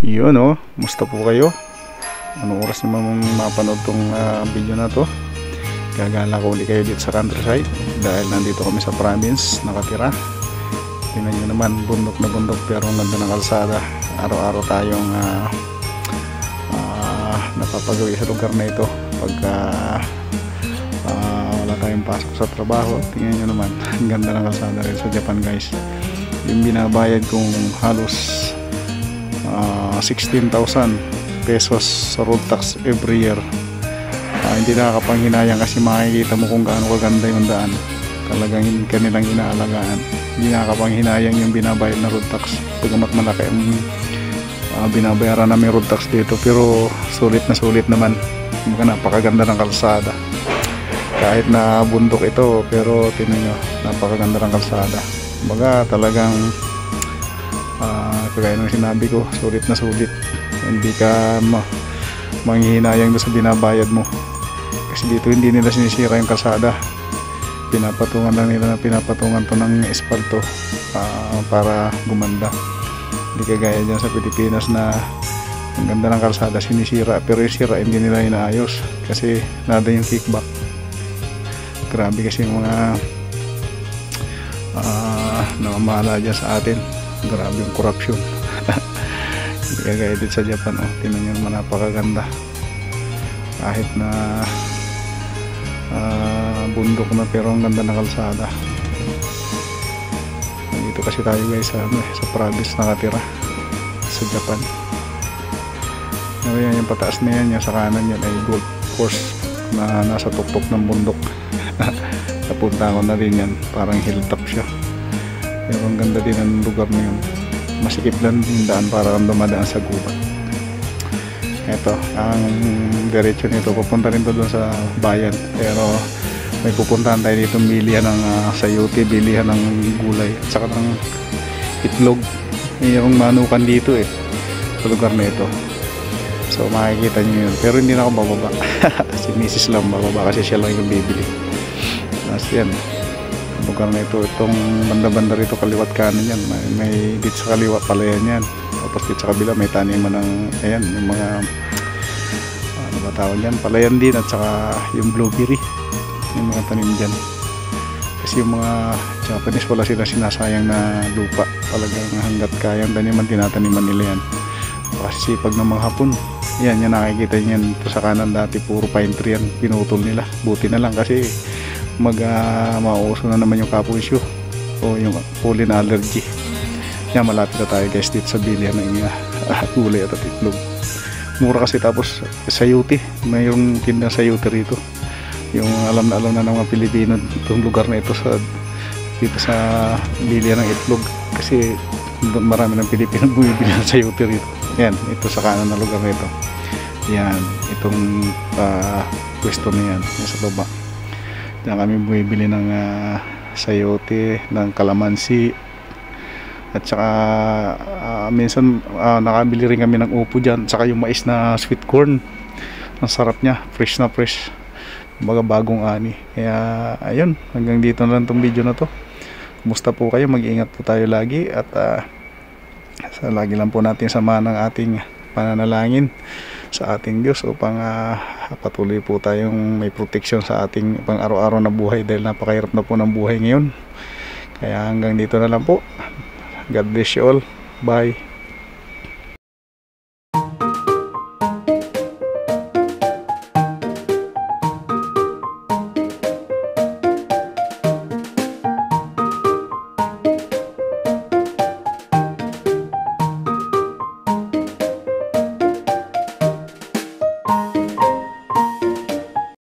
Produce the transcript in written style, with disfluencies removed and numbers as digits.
Yun oh, musta po kayo? Anong oras naman mapanood tong video na to? Gagala ko ulit kayo dito sa countryside dahil nandito kami sa province nakatira. Tingnan nyo naman, bundok na bundok pero ang ganda ng kalsada. Araw-araw tayong napapagawi sa lugar na ito pagka wala tayong pasok sa trabaho. Tingnan nyo naman, ang ganda ng kalsada rin sa Japan guys. Yung binabayad kong halos 16,000 pesos sa road tax every year. Hindi nakakapanghinayang kasi makikita mo kung gaano kaganda yung daan. Talagang kanilang inaalagaan. Hindi nakakapanghinayang yung binabayad na road tax. Pagamat malaki ang binabayaran namin road tax dito, pero sulit naman. Napakaganda ng kalsada. Kahit na bundok ito, pero tingnan nyo, napakaganda ng kalsada. Baga talagang kagaya ng sinabi ko, sulit na sulit. Hindi ka manghihinayang doon sa binabayad mo kasi dito hindi nila sinisira yung kalsada, pinapatungan lang nila na pinapatungan to ng espalto para gumanda. Hindi kagaya dyan sa Pilipinas na ang ganda ng kalsada sinisira, pero yung sira hindi nila inaayos kasi nada yung kickback. Grabe kasi yung mga namamahala dyan sa atin. Grabe yung corruption. Hindi kagaya dito sa Japan. Tingnan nyo naman, napakaganda. Kahit na bundok na, pero ang ganda ng kalsada. Dito kasi tayo guys sa province nakatira sa Japan. Ngayon yung pataas na yan, yung sa kanan yan ay golf course na nasa tuktok ng bundok. Napunta ko na rin yan, parang hilltop siya. Pero ang ganda din ang lugar na yun. Masikip lang yung daan para kang dumadaan sa gubat. Ito, ang diretso nito pupunta rin to doon sa bayan. Pero may pupuntahan tayo dito, bilihan ng sayote, bilihan ng gulay at saka ng itlog. Yung manukan dito sa lugar na ito. So makikita nyo yun. Pero hindi na ako bababa. Si Mrs. lang bababa kasi siya lang yung bibili. Tapos yan, lugar na ito, itong banda-banda rito kaliwat kanan yan, may dito sa kaliwa palayan yan, tapos dito sa kabila may taniman ng ayan, yung mga ano ba tawag yan, palayan din, at saka yung blueberry, yung mga tanim dyan. Kasi yung mga Japanese wala sila sinasayang na lupa, talagang hanggat kayang taniman tinataniman nila yan. Kasi pag ng mga Hapon yan, yan nakikita nyo yan ito sa kanan, dati puro pine tree yan, pinutol nila, buti na lang kasi mauuso na naman yung kapunsyo o yung pollen allergy. Yan, malapit na tayo guys dito sa bilihan ng gulay at itlog. Mura kasi, tapos sayote, mayroong tindang sayote rito. Yung alam na ng mga Pilipino itong lugar na ito dito sa bilihan ng itlog kasi marami ng Pilipino bumibili ng sayote rito. Yan, ito sa kanan na lugar na ito. Yan, itong pwesto na yan, sa baba. Diyan kami bumibili ng sayote, ng kalamansi, at saka minsan nakabili rin kami ng upo dyan, saka yung mais na sweet corn. Ang sarap niya, fresh na fresh, baga bagong ani. Kaya ayun, hanggang dito na lang tong video na to. Kumusta po kayo? Mag-iingat po tayo lagi, at lagi lang po natin samahan ng ating pananalangin sa ating Diyos upang patuloy po tayong may protection sa ating pang araw-araw na buhay, dahil napakahirap na po ng buhay ngayon. Kaya hanggang dito na lang po. God bless you all. Bye.